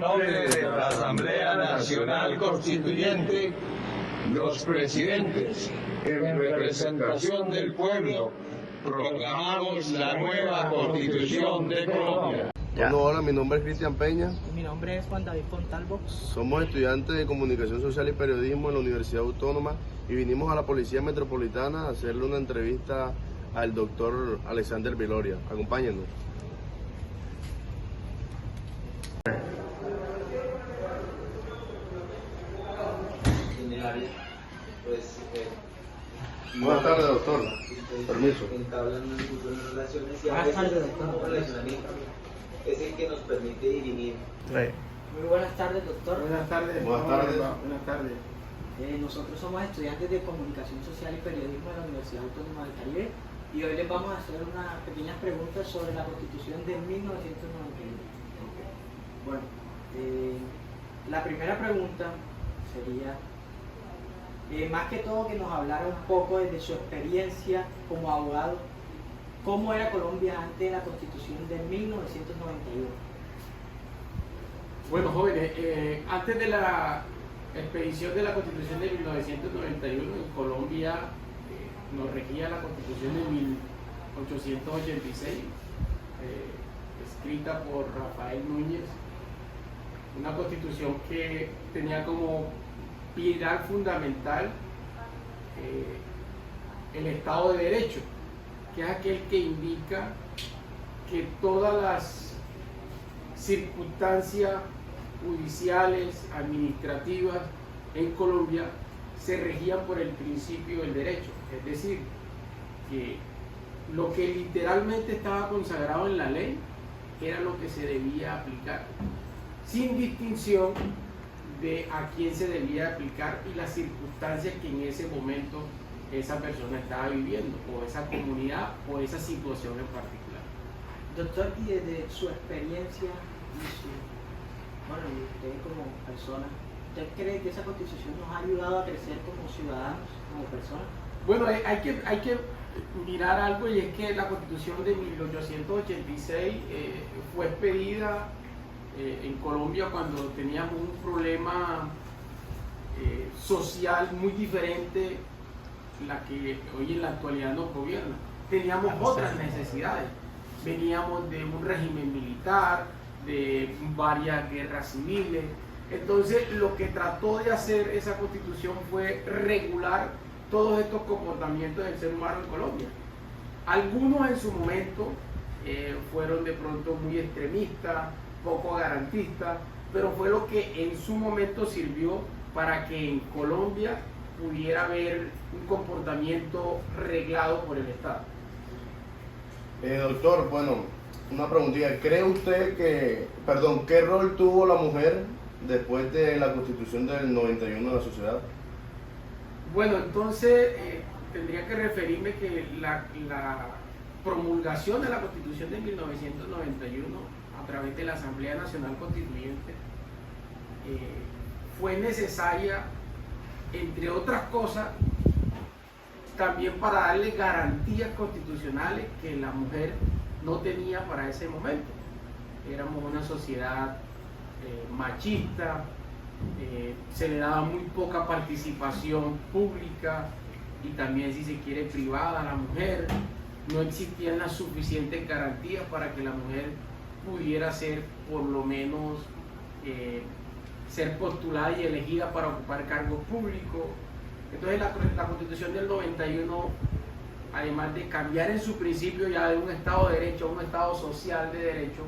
nombre de la Asamblea Nacional Constituyente, los presidentes, en representación del pueblo, proclamamos la nueva Constitución de Colombia. Bueno, hola, mi nombre es Cristian Peña. Mi nombre es Juan David Fontalvo. Somos estudiantes de Comunicación Social y Periodismo en la Universidad Autónoma y vinimos a la Policía Metropolitana a hacerle una entrevista al doctor Alexander Viloria. Acompáñennos. Buenas tardes, doctor. Permiso. Entablan muy buenas relaciones y a Buenas veces tardes, el doctor. relacionamiento es el que nos permite dirimir. Muy buenas tardes, doctor. Buenas tardes. Buenas tardes. Buenas tardes. Nosotros somos estudiantes de Comunicación Social y Periodismo de la Universidad Autónoma del Caribe y hoy les vamos a hacer unas pequeñas preguntas sobre la Constitución de 1991. Bueno, la primera pregunta sería, más que todo que nos hablara un poco desde su experiencia como abogado, ¿cómo era Colombia antes de la Constitución de 1991? Bueno, jóvenes, antes de la expedición de la Constitución de 1991, en Colombia nos regía la Constitución de 1886, escrita por Rafael Núñez, una constitución que tenía como pilar fundamental el Estado de Derecho, que es aquel que indica que todas las circunstancias judiciales, administrativas en Colombia se regían por el principio del derecho, es decir, que lo que literalmente estaba consagrado en la ley era lo que se debía aplicar, sin distinción de a quién se debía aplicar y las circunstancias que en ese momento esa persona estaba viviendo, o esa comunidad, o esa situación en particular. Doctor, y desde su experiencia y usted como persona, ¿usted cree que esa Constitución nos ha ayudado a crecer como ciudadanos, como personas? Bueno, hay que mirar algo, y es que la Constitución de 1886 fue expedida en Colombia cuando teníamos un problema social muy diferente la que hoy en la actualidad nos gobierna. Teníamos otras necesidades, veníamos de un régimen militar, de varias guerras civiles. Entonces lo que trató de hacer esa Constitución fue regular todos estos comportamientos del ser humano en Colombia. Algunos en su momento fueron de pronto muy extremistas, poco garantistas, pero fue lo que en su momento sirvió para que en Colombia pudiera haber un comportamiento reglado por el Estado. Doctor, bueno, una preguntita. ¿Cree usted qué rol tuvo la mujer después de la Constitución del 91 de la sociedad? Bueno, entonces tendría que referirme que la promulgación de la Constitución de 1991 a través de la Asamblea Nacional Constituyente fue necesaria, entre otras cosas, también para darle garantías constitucionales que la mujer no tenía para ese momento. Éramos una sociedad machista, se le daba muy poca participación pública y también, si se quiere, privada a la mujer. No existían las suficientes garantías para que la mujer pudiera ser, por lo menos, ser postulada y elegida para ocupar cargos públicos. Entonces la Constitución del 91, además de cambiar en su principio ya de un Estado de Derecho a un Estado social de derecho,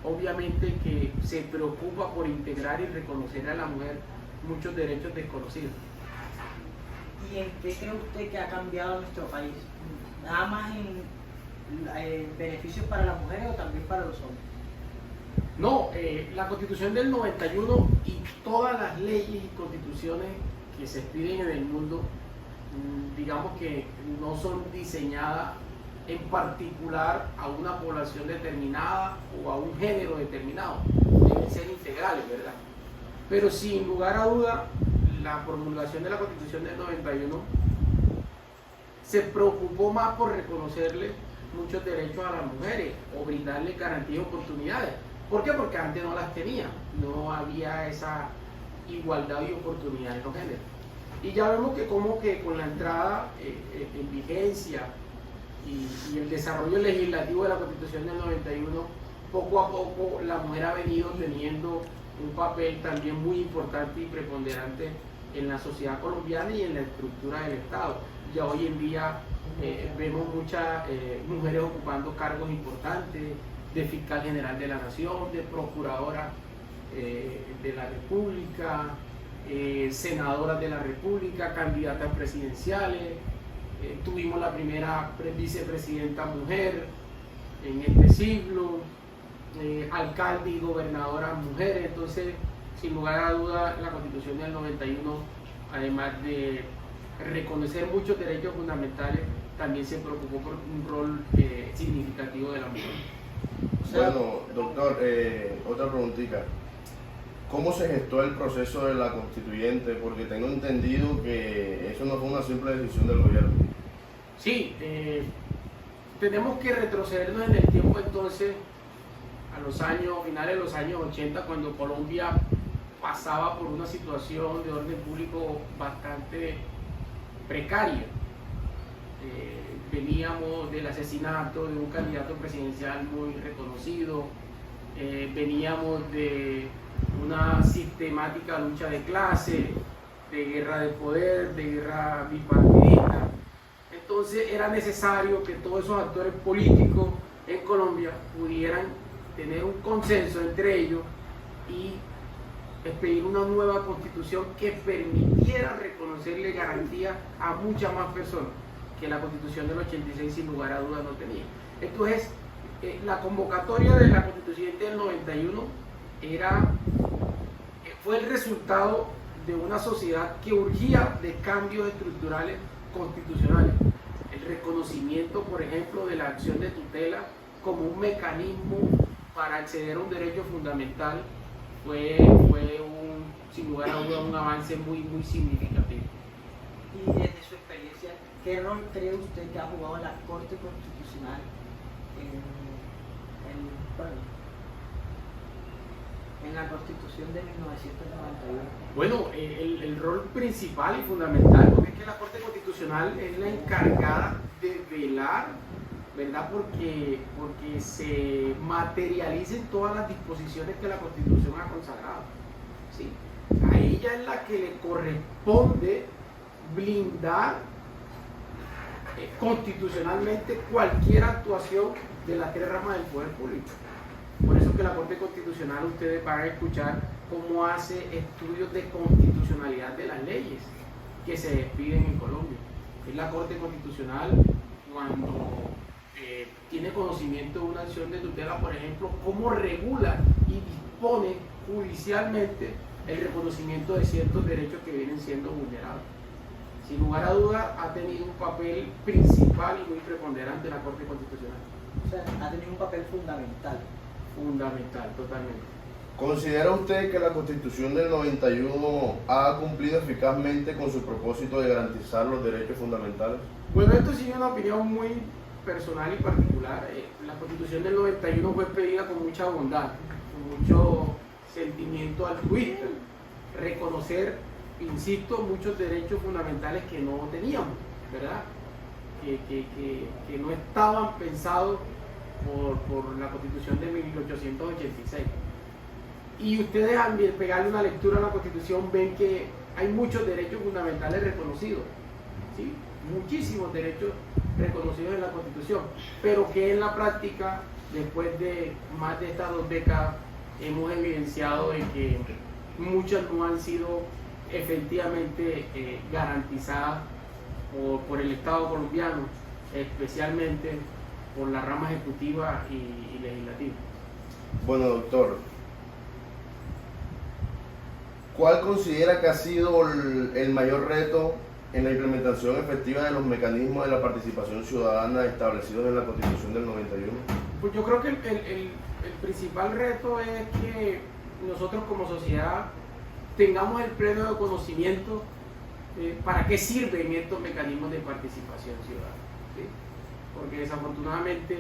obviamente que se preocupa por integrar y reconocer a la mujer muchos derechos desconocidos. ¿Y en qué cree usted que ha cambiado nuestro país? ¿Nada más en beneficios para las mujeres o también para los hombres? No, la Constitución del 91 y todas las leyes y constituciones que se expiden en el mundo, digamos que no son diseñadas en particular a una población determinada o a un género determinado, deben ser integrales, ¿verdad? Pero sin lugar a duda, la promulgación de la Constitución del 91 se preocupó más por reconocerle muchos derechos a las mujeres o brindarle garantías y oportunidades. ¿Por qué? Porque antes no las tenía, no había esa igualdad y oportunidad en los géneros. Y ya vemos que como que con la entrada en vigencia y el desarrollo legislativo de la Constitución del 91, poco a poco la mujer ha venido teniendo un papel también muy importante y preponderante en la sociedad colombiana y en la estructura del Estado. Ya hoy en día vemos muchas mujeres ocupando cargos importantes, de fiscal general de la nación, de procuradora de la República, senadoras de la República, candidatas presidenciales. Tuvimos la primera vicepresidenta mujer en este siglo, alcalde y gobernadora mujeres. Entonces, sin lugar a duda, la Constitución del 91, además de reconocer muchos derechos fundamentales, también se preocupó por un rol significativo de la mujer. Bueno, doctor, otra preguntita. ¿Cómo se gestó el proceso de la constituyente? Porque tengo entendido que eso no fue una simple decisión del gobierno. Sí, tenemos que retrocedernos en el tiempo entonces, a los años, finales de los años 80, cuando Colombia pasaba por una situación de orden público bastante precaria. Veníamos del asesinato de un candidato presidencial muy reconocido, veníamos de una sistemática lucha de clase, de guerra de poder, de guerra bipartidista. Entonces era necesario que todos esos actores políticos en Colombia pudieran tener un consenso entre ellos y expedir una nueva constitución que permitiera reconocerle garantía a muchas más personas que la Constitución del 86 sin lugar a dudas no tenía. Entonces, la convocatoria de la Constituyente del 91 fue el resultado de una sociedad que urgía de cambios estructurales constitucionales. El reconocimiento, por ejemplo, de la acción de tutela como un mecanismo para acceder a un derecho fundamental fue sin lugar a dudas un avance muy significativo. Y desde su experiencia, ¿qué rol cree usted que ha jugado la Corte Constitucional en la Constitución de 1991? Bueno, el rol principal y fundamental, porque es que la Corte Constitucional es la encargada de velar, ¿verdad? Porque se materialicen todas las disposiciones que la Constitución ha consagrado, ¿sí? A ella es la que le corresponde blindar constitucionalmente cualquier actuación de las tres ramas del poder público. Por eso que la Corte Constitucional, ustedes van a escuchar cómo hace estudios de constitucionalidad de las leyes que se despiden en Colombia. Es la Corte Constitucional cuando tiene conocimiento de una acción de tutela, por ejemplo, cómo regula y dispone judicialmente el reconocimiento de ciertos derechos que vienen siendo vulnerados. Sin lugar a duda, ha tenido un papel principal y muy preponderante la Corte Constitucional. O sea, ha tenido un papel fundamental. Fundamental, totalmente. ¿Considera usted que la Constitución del 91 ha cumplido eficazmente con su propósito de garantizar los derechos fundamentales? Bueno, esto sí es una opinión muy personal y particular. La Constitución del 91 fue pedida con mucha bondad, con mucho sentimiento altruista, reconocer, insisto, muchos derechos fundamentales que no teníamos, ¿verdad? Que no estaban pensados por la Constitución de 1886. Y ustedes al pegarle una lectura a la Constitución ven que hay muchos derechos fundamentales reconocidos, ¿sí? Muchísimos derechos reconocidos en la Constitución, pero que en la práctica, después de más de estas 2 décadas, hemos evidenciado de que muchas no han sido efectivamente garantizadas por el Estado colombiano, especialmente por la rama ejecutiva y legislativa. Bueno, doctor, ¿cuál considera que ha sido el mayor reto en la implementación efectiva de los mecanismos de la participación ciudadana establecidos en la Constitución del 91? Pues yo creo que el principal reto es que nosotros como sociedad tengamos el pleno conocimiento para qué sirven estos mecanismos de participación ciudadana, ¿sí? Porque desafortunadamente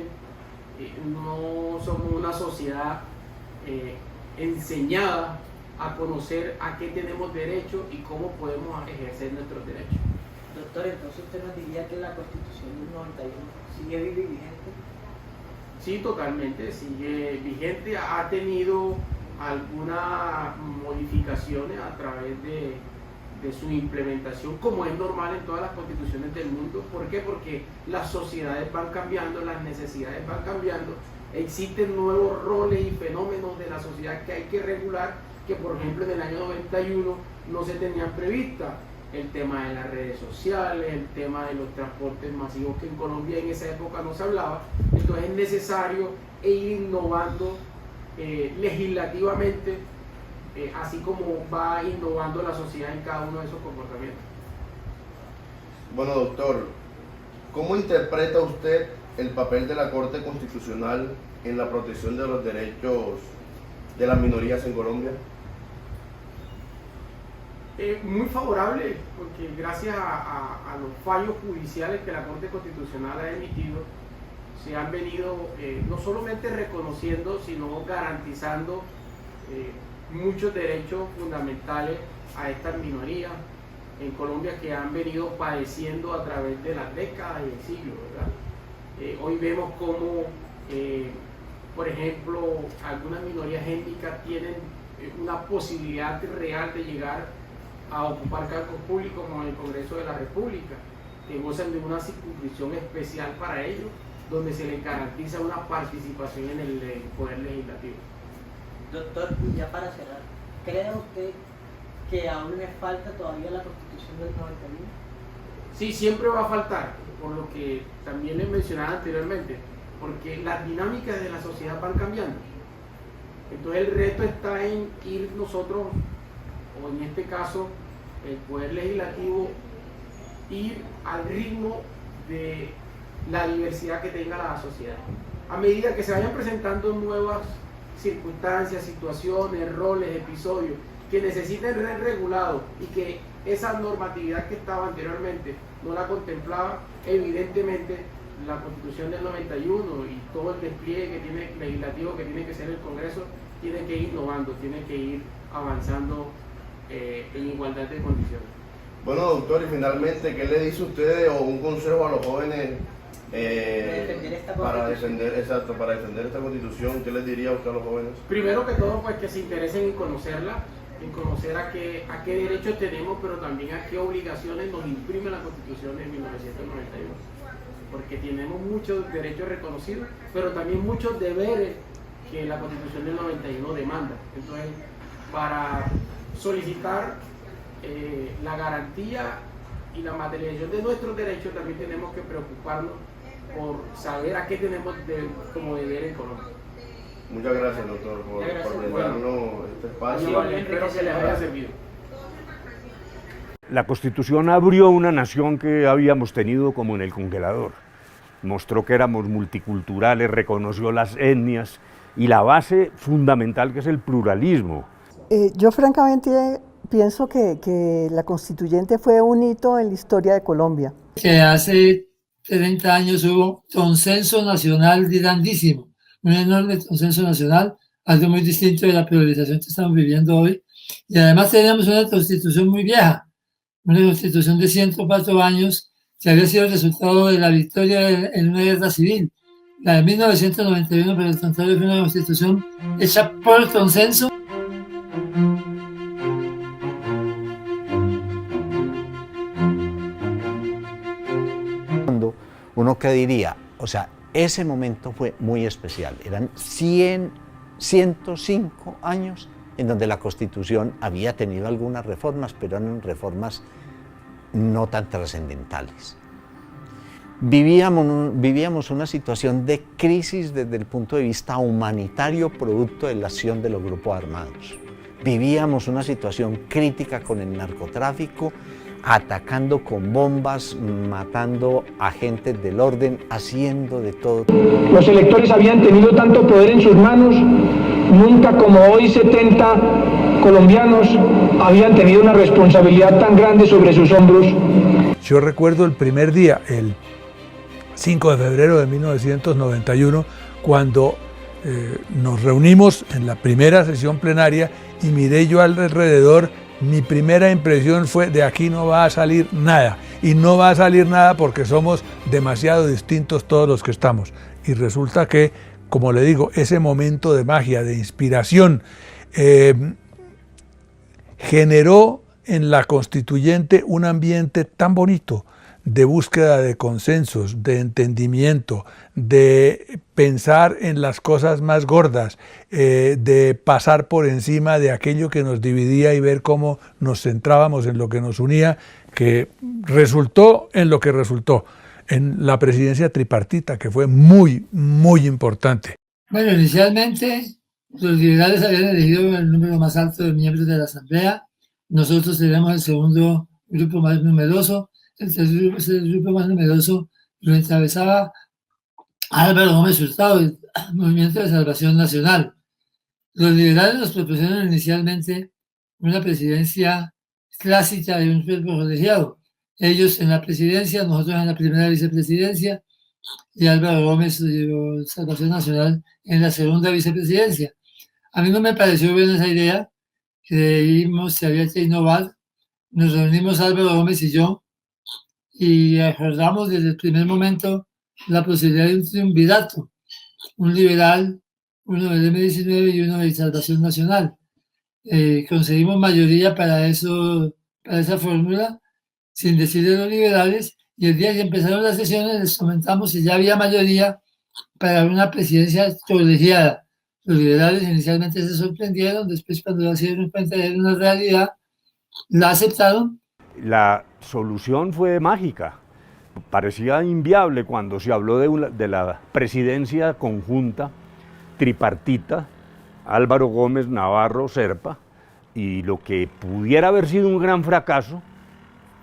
no somos una sociedad enseñada a conocer a qué tenemos derecho y cómo podemos ejercer nuestros derechos. Doctor, entonces usted nos diría que la Constitución del 91 sigue viva y vigente. Sí, totalmente, sigue vigente, ha tenido algunas modificaciones a través de su implementación, como es normal en todas las constituciones del mundo. ¿Por qué? Porque las sociedades van cambiando, las necesidades van cambiando, existen nuevos roles y fenómenos de la sociedad que hay que regular, que por ejemplo en el año 91 no se tenían previstas. El tema de las redes sociales, el tema de los transportes masivos, que en Colombia en esa época no se hablaba. Entonces es necesario ir innovando legislativamente, así como va innovando la sociedad en cada uno de esos comportamientos. Bueno, doctor, ¿cómo interpreta usted el papel de la Corte Constitucional en la protección de los derechos de las minorías en Colombia? Muy favorable, porque gracias a los fallos judiciales que la Corte Constitucional ha emitido, se han venido no solamente reconociendo, sino garantizando muchos derechos fundamentales a estas minorías en Colombia que han venido padeciendo a través de las décadas y el siglo, ¿verdad? Hoy vemos cómo, por ejemplo, algunas minorías étnicas tienen una posibilidad real de llegar a ocupar cargos públicos como en el Congreso de la República, que gozan de una circunscripción especial para ellos, donde se les garantiza una participación en el poder legislativo. Doctor, y ya para cerrar, ¿cree usted que aún le falta todavía la Constitución del 91? Sí, siempre va a faltar, por lo que también les mencionaba anteriormente, porque las dinámicas de la sociedad van cambiando. Entonces el reto está en ir nosotros, o en este caso el poder legislativo, ir al ritmo de la diversidad que tenga la sociedad. A medida que se vayan presentando nuevas circunstancias, situaciones, roles, episodios que necesiten ser regulados y que esa normatividad que estaba anteriormente no la contemplaba, evidentemente la Constitución del 91 y todo el despliegue que tiene legislativo que tiene que ser el Congreso tiene que ir innovando, tiene que ir avanzando en igualdad de condiciones. Bueno, doctor, y finalmente, ¿qué le dice usted o un consejo a los jóvenes para defender esta Constitución? ¿Qué les diría usted a los jóvenes? Primero que todo, pues que se interesen en conocerla, en conocer a qué derechos tenemos, pero también a qué obligaciones nos imprime la Constitución de 1991. Porque tenemos muchos derechos reconocidos, pero también muchos deberes que la Constitución del 91 demanda. Entonces, para solicitar la garantía y la materialización de nuestros derechos, también tenemos que preocuparnos por saber a qué tenemos como deber en Colombia. Muchas gracias, doctor, por brindarnos este espacio. Espero que les haya servido. La Constitución abrió una nación que habíamos tenido como en el congelador. Mostró que éramos multiculturales, reconoció las etnias y la base fundamental que es el pluralismo. Yo francamente pienso que la constituyente fue un hito en la historia de Colombia. Que hace 30 años hubo consenso nacional grandísimo, un enorme consenso nacional, algo muy distinto de la priorización que estamos viviendo hoy. Y además teníamos una constitución muy vieja, una constitución de 104 años que había sido el resultado de la victoria en una guerra civil. La de 1991, por el contrario, fue una constitución hecha por consenso. Uno que diría, o sea, ese momento fue muy especial. Eran 105 años en donde la Constitución había tenido algunas reformas, pero eran reformas no tan trascendentales. Vivíamos una situación de crisis desde el punto de vista humanitario, producto de la acción de los grupos armados. Vivíamos una situación crítica con el narcotráfico, atacando con bombas, matando agentes del orden, haciendo de todo. Los electores habían tenido tanto poder en sus manos, nunca como hoy 70 colombianos habían tenido una responsabilidad tan grande sobre sus hombros. Yo recuerdo el primer día, el 5 de febrero de 1991, cuando nos reunimos en la primera sesión plenaria y miré yo alrededor. Mi primera impresión fue: de aquí no va a salir nada, y no va a salir nada porque somos demasiado distintos todos los que estamos. Y resulta que, como le digo, ese momento de magia, de inspiración, generó en la constituyente un ambiente tan bonito de búsqueda de consensos, de entendimiento, de pensar en las cosas más gordas, de pasar por encima de aquello que nos dividía y ver cómo nos centrábamos en lo que nos unía, que resultó en lo que resultó, en la presidencia tripartita, que fue muy, muy importante. Bueno, inicialmente los liberales habían elegido el número más alto de miembros de la Asamblea. Nosotros teníamos el segundo grupo más numeroso. El grupo más numeroso lo encabezaba Álvaro Gómez Hurtado, del Movimiento de Salvación Nacional. Los liberales nos propusieron inicialmente una presidencia clásica de un cuerpo colegiado. Ellos en la presidencia, nosotros en la primera vicepresidencia, y Álvaro Gómez de Salvación Nacional en la segunda vicepresidencia. A mí no me pareció bien esa idea, creímos que había que innovar. Nos reunimos Álvaro Gómez y yo, y acordamos desde el primer momento la posibilidad de un triunvirato, un liberal, uno del M19 y uno de Salvación Nacional. Conseguimos mayoría para esa fórmula, sin decirle a los liberales, y el día que empezaron las sesiones les comentamos que ya había mayoría para una presidencia colegiada. Los liberales inicialmente se sorprendieron, después cuando se dieron cuenta de una realidad, la aceptaron. La solución fue mágica. Parecía inviable cuando se habló de la presidencia conjunta, tripartita, Álvaro Gómez, Navarro, Serpa, y lo que pudiera haber sido un gran fracaso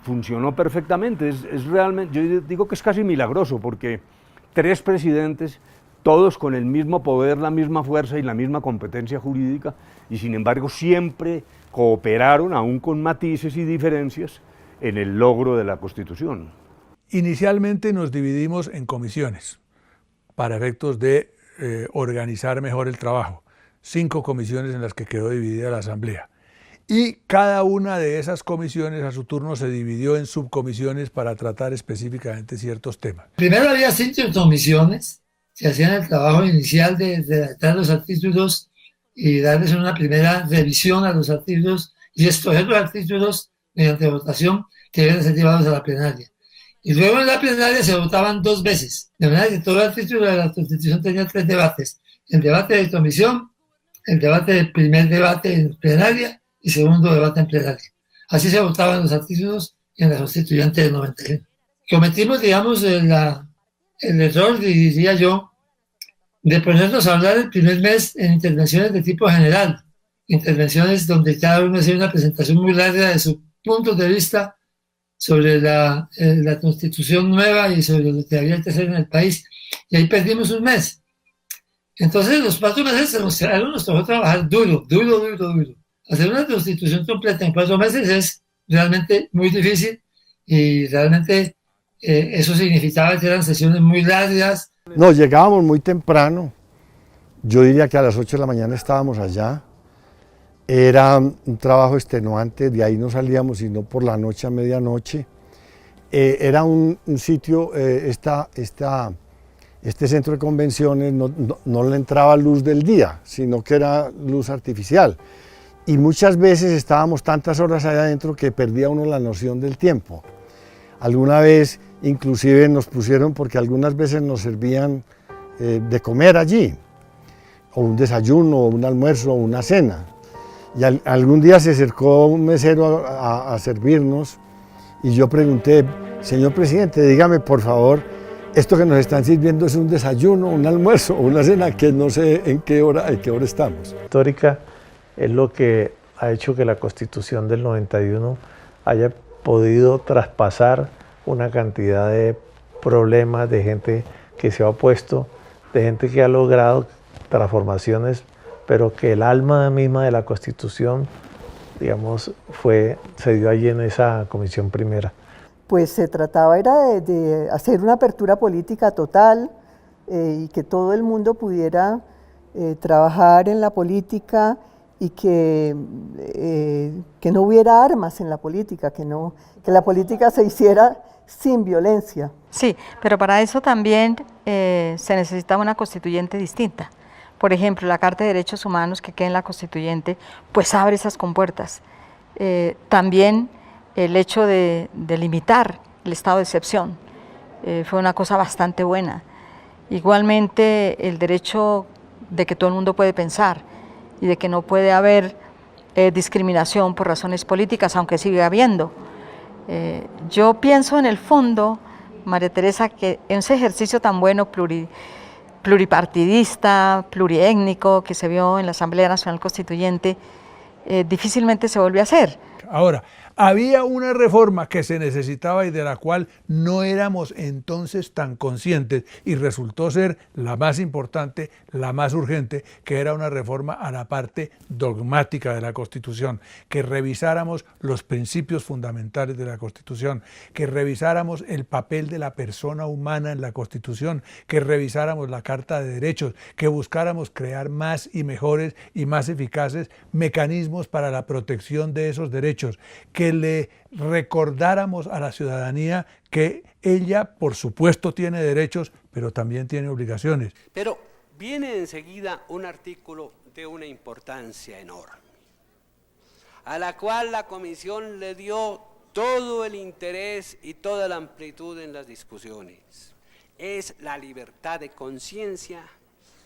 funcionó perfectamente. Es realmente, yo digo que es casi milagroso, porque 3 presidentes, todos con el mismo poder, la misma fuerza y la misma competencia jurídica, y sin embargo siempre cooperaron, aún con matices y diferencias, en el logro de la Constitución. Inicialmente nos dividimos en comisiones para efectos de organizar mejor el trabajo. 5 comisiones en las que quedó dividida la Asamblea. Y cada una de esas comisiones a su turno se dividió en subcomisiones para tratar específicamente ciertos temas. Primero había 5 comisiones que hacían el trabajo inicial de redactar los artículos y darles una primera revisión a los artículos y escoger los artículos mediante votación que deben ser llevados a la plenaria. Y luego en la plenaria se votaban 2 veces, de manera que todo el artículo de la Constitución tenía 3 debates: el debate de comisión, el primer debate en plenaria y segundo debate en plenaria. Así se votaban los artículos en la Constituyente del 91. Cometimos, digamos, el error, diría yo, de ponernos a hablar el primer mes en intervenciones de tipo general, intervenciones donde cada uno hacía una presentación muy larga de su punto de vista sobre la Constitución nueva y sobre lo que había que hacer en el país, y ahí perdimos un mes. Entonces los 4 meses se nos tocó trabajar duro. Hacer una Constitución completa en 4 meses es realmente muy difícil, y realmente eso significaba que eran sesiones muy largas. No, llegábamos muy temprano, yo diría que a las 8 de la mañana estábamos allá. Era un trabajo extenuante, de ahí no salíamos sino por la noche a medianoche. Era un sitio, este centro de convenciones no le entraba luz del día, sino que era luz artificial. Y muchas veces estábamos tantas horas allá adentro que perdía uno la noción del tiempo. Alguna vez inclusive nos pusieron, porque algunas veces nos servían de comer allí, o un desayuno, o un almuerzo, o una cena. Y algún día se acercó un mesero a servirnos y yo pregunté: señor presidente, dígame por favor, esto que nos están sirviendo es un desayuno, un almuerzo, una cena, que no sé en qué hora estamos. Histórica es lo que ha hecho que la Constitución del 91 haya podido traspasar una cantidad de problemas, de gente que se ha opuesto, de gente que ha logrado transformaciones, pero que el alma misma de la Constitución, digamos, se dio allí en esa comisión primera. Pues se trataba de hacer una apertura política total y que todo el mundo pudiera trabajar en la política y que no hubiera armas en la política, que la política se hiciera sin violencia. Sí, pero para eso también se necesita una constituyente distinta. Por ejemplo, la Carta de Derechos Humanos que queda en la constituyente, pues abre esas compuertas. También el hecho de limitar el estado de excepción fue una cosa bastante buena. Igualmente el derecho de que todo el mundo puede pensar y de que no puede haber discriminación por razones políticas, aunque sigue habiendo. Yo pienso en el fondo, María Teresa, que ese ejercicio tan bueno, pluripartidista, pluriétnico, que se vio en la Asamblea Nacional Constituyente, difícilmente se volvió a hacer. Ahora, había una reforma que se necesitaba y de la cual no éramos entonces tan conscientes y resultó ser la más importante, la más urgente, que era una reforma a la parte dogmática de la Constitución, que revisáramos los principios fundamentales de la Constitución, que revisáramos el papel de la persona humana en la Constitución, que revisáramos la Carta de Derechos, que buscáramos crear más y mejores y más eficaces mecanismos para la protección de esos derechos, que le recordáramos a la ciudadanía que ella, por supuesto, tiene derechos, pero también tiene obligaciones. Pero viene enseguida un artículo de una importancia enorme, a la cual la Comisión le dio todo el interés y toda la amplitud en las discusiones. Es la libertad de conciencia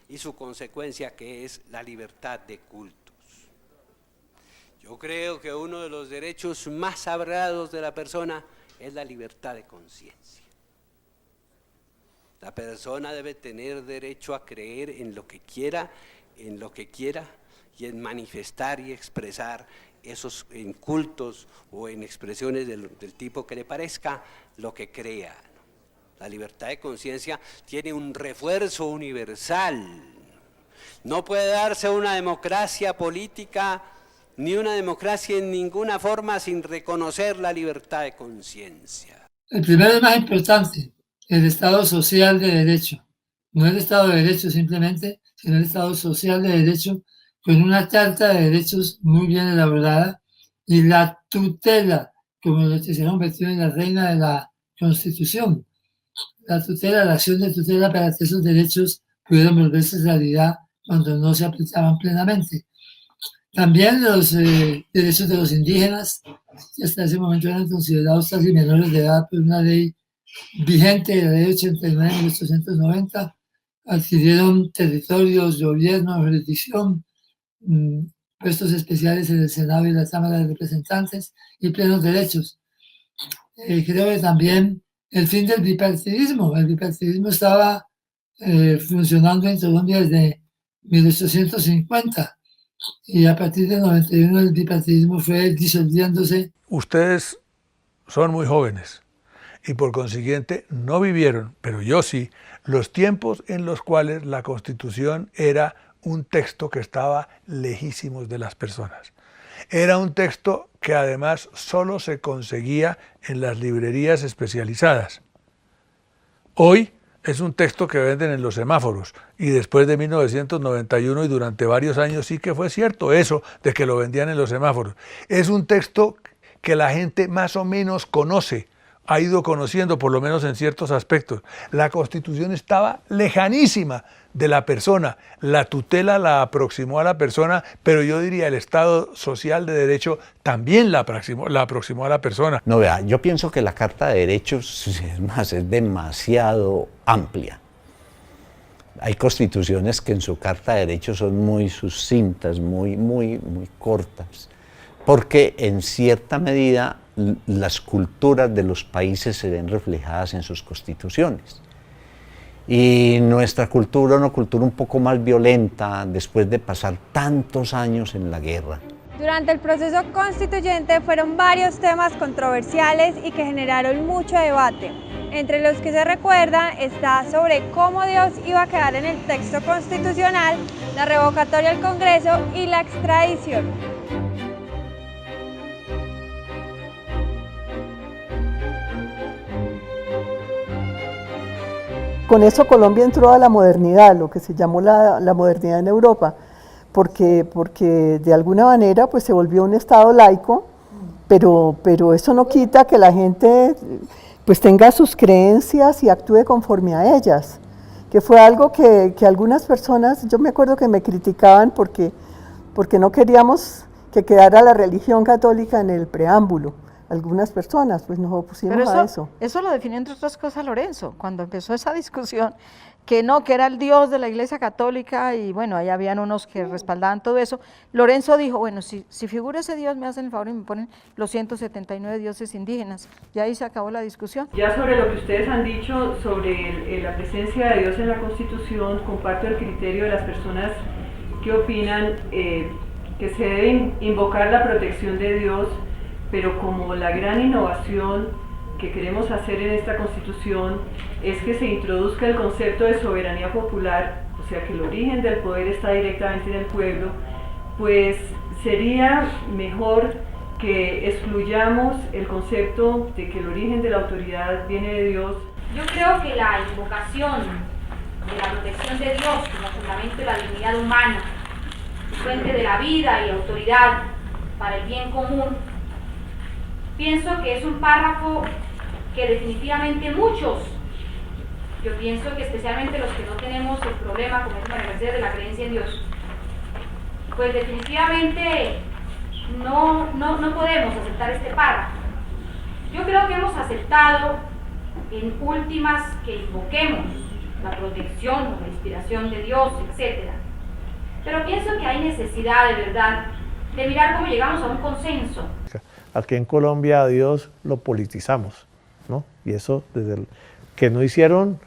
y su consecuencia, que es la libertad de culto. Yo creo que uno de los derechos más sagrados de la persona es la libertad de conciencia. La persona debe tener derecho a creer en lo que quiera y en manifestar y expresar esos en cultos o en expresiones del tipo que le parezca lo que crea. La libertad de conciencia tiene un refuerzo universal. No puede darse una democracia política ni una democracia en ninguna forma sin reconocer la libertad de conciencia. El primero y más importante, el Estado social de derecho. No el Estado de derecho simplemente, sino el Estado social de derecho, con una carta de derechos muy bien elaborada y la tutela, como lo que se ha convertido en la reina de la Constitución. La tutela, la acción de tutela para que esos derechos pudieran volverse realidad cuando no se aplicaban plenamente. También los derechos de los indígenas, que hasta ese momento eran considerados casi menores de edad por una ley vigente, la ley 89 de 1890, adquirieron territorios, gobierno, jurisdicción, puestos especiales en el Senado y la Cámara de Representantes y plenos derechos. Creo que también el fin del bipartidismo. El bipartidismo estaba funcionando en Colombia desde 1850. Y a partir del 91 el bipartidismo fue disolviéndose. Ustedes son muy jóvenes y por consiguiente no vivieron, pero yo sí, los tiempos en los cuales la Constitución era un texto que estaba lejísimos de las personas. Era un texto que además solo se conseguía en las librerías especializadas. Hoy es un texto que venden en los semáforos y después de 1991 y durante varios años sí que fue cierto eso de que lo vendían en los semáforos. Es un texto que la gente más o menos conoce, ha ido conociendo por lo menos en ciertos aspectos. La Constitución estaba lejanísima de la persona, la tutela la aproximó a la persona, pero yo diría el Estado social de derecho también la aproximó a la persona. No, vea, yo pienso que la Carta de Derechos, es más, es demasiado amplia. Hay constituciones que en su Carta de Derechos son muy sucintas, muy cortas, porque en cierta medida las culturas de los países se ven reflejadas en sus constituciones. Y nuestra cultura, una cultura un poco más violenta, después de pasar tantos años en la guerra. Durante el proceso constituyente fueron varios temas controversiales y que generaron mucho debate. Entre los que se recuerdan está sobre cómo Dios iba a quedar en el texto constitucional, la revocatoria al Congreso y la extradición. con eso Colombia entró a la modernidad, lo que se llamó la modernidad en Europa, porque de alguna manera pues se volvió un Estado laico, pero eso no quita que la gente pues tenga sus creencias y actúe conforme a ellas, que fue algo que algunas personas, yo me acuerdo que me criticaban porque no queríamos que quedara la religión católica en el preámbulo. Algunas personas pues nos opusimos a eso. Eso lo definió entre otras cosas Lorenzo, cuando empezó esa discusión, que no, que era el Dios de la Iglesia Católica, y bueno, ahí habían unos que respaldaban todo eso. Lorenzo dijo, bueno, si figura ese Dios, me hacen el favor y me ponen los 179 dioses indígenas, y ahí se acabó la discusión. Ya sobre lo que ustedes han dicho sobre la presencia de Dios en la Constitución, comparto el criterio de las personas que opinan que se debe invocar la protección de Dios, pero como la gran innovación que queremos hacer en esta Constitución es que se introduzca el concepto de soberanía popular, o sea que el origen del poder está directamente en el pueblo, pues sería mejor que excluyamos el concepto de que el origen de la autoridad viene de Dios. Yo creo que la invocación de la protección de Dios como fundamento de la dignidad humana, fuente de la vida y autoridad para el bien común, pienso que es un párrafo que definitivamente muchos, yo pienso que especialmente los que no tenemos el problema, como dice María Mercedes, de la creencia en Dios, pues definitivamente no podemos aceptar este párrafo. Yo creo que hemos aceptado en últimas que invoquemos la protección o la inspiración de Dios, etc. Pero pienso que hay necesidad de verdad de mirar cómo llegamos a un consenso. Aquí en Colombia a Dios lo politizamos, ¿no? Y eso desde el que no hicieron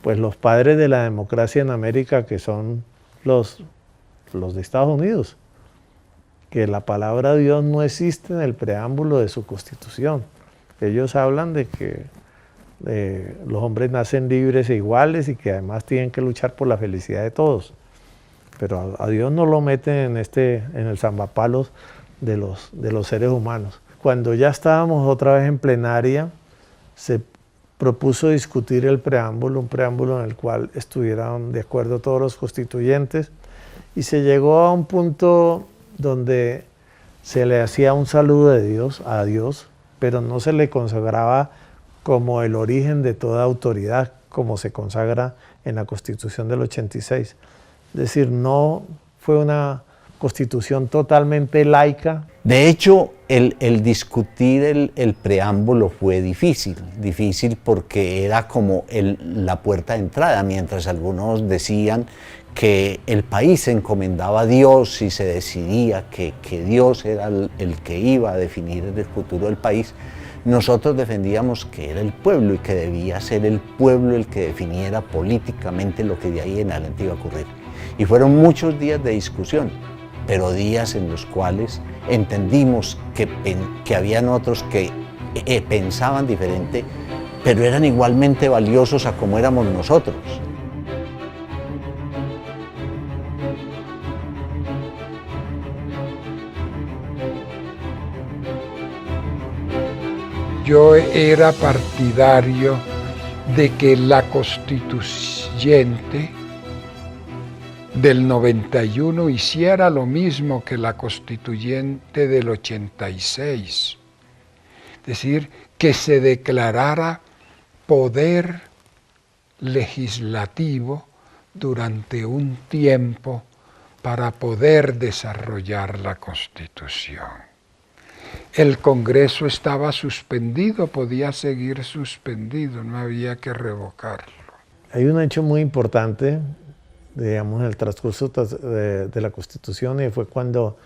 pues los padres de la democracia en América, que son los de Estados Unidos, que la palabra Dios no existe en el preámbulo de su Constitución. Ellos hablan de que los hombres nacen libres e iguales y que además tienen que luchar por la felicidad de todos. Pero a Dios no lo meten en el zambapalos de los seres humanos. Cuando ya estábamos otra vez en plenaria, se propuso discutir el preámbulo, un preámbulo en el cual estuvieran de acuerdo todos los constituyentes, y se llegó a un punto donde se le hacía un saludo de Dios a Dios, pero no se le consagraba como el origen de toda autoridad, como se consagra en la Constitución del 86. Es decir, no fue una Constitución totalmente laica. De hecho, el discutir el preámbulo fue difícil porque era como la puerta de entrada, mientras algunos decían que el país se encomendaba a Dios y se decidía que Dios era el que iba a definir el futuro del país. Nosotros defendíamos que era el pueblo y que debía ser el pueblo el que definiera políticamente lo que de ahí en adelante iba a ocurrir. Y fueron muchos días de discusión, pero días en los cuales entendimos que habían otros que pensaban diferente, pero eran igualmente valiosos a como éramos nosotros. Yo era partidario de que la constituyente del 91 hiciera lo mismo que la constituyente del 86, es decir, que se declarara poder legislativo durante un tiempo para poder desarrollar la Constitución. El Congreso estaba suspendido, podía seguir suspendido, no había que revocarlo. Hay un hecho muy importante, digamos, en el transcurso de la Constitución, y fue cuando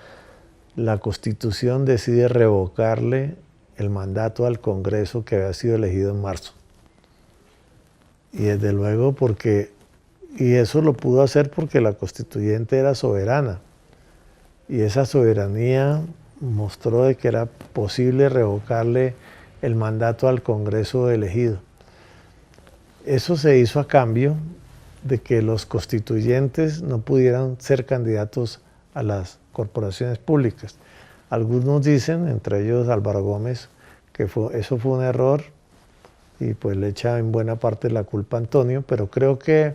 la Constitución decide revocarle el mandato al Congreso que había sido elegido en marzo. Y desde luego y eso lo pudo hacer porque la constituyente era soberana, y esa soberanía mostró de que era posible revocarle el mandato al Congreso elegido. Eso se hizo a cambio de que los constituyentes no pudieran ser candidatos a las corporaciones públicas. Algunos dicen, entre ellos Álvaro Gómez, que eso fue un error y pues le echa en buena parte la culpa a Antonio, pero creo que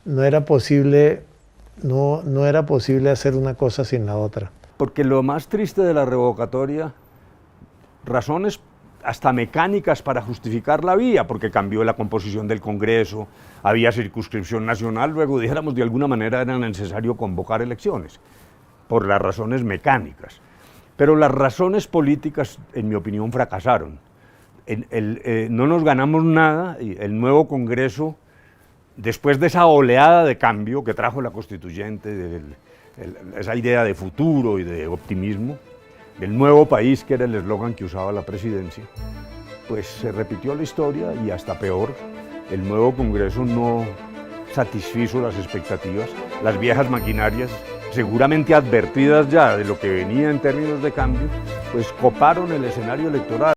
no era posible hacer una cosa sin la otra. Porque lo más triste de la revocatoria, razones hasta mecánicas para justificar la vía, porque cambió la composición del Congreso, había circunscripción nacional, luego dijéramos de alguna manera era necesario convocar elecciones, por las razones mecánicas. Pero las razones políticas, en mi opinión, fracasaron. No nos ganamos nada, y el nuevo Congreso, después de esa oleada de cambio que trajo la Constituyente, esa idea de futuro y de optimismo, del nuevo país, que era el eslogan que usaba la presidencia, pues se repitió la historia y hasta peor, el nuevo Congreso no satisfizo las expectativas, las viejas maquinarias, seguramente advertidas ya de lo que venía en términos de cambio, pues coparon el escenario electoral.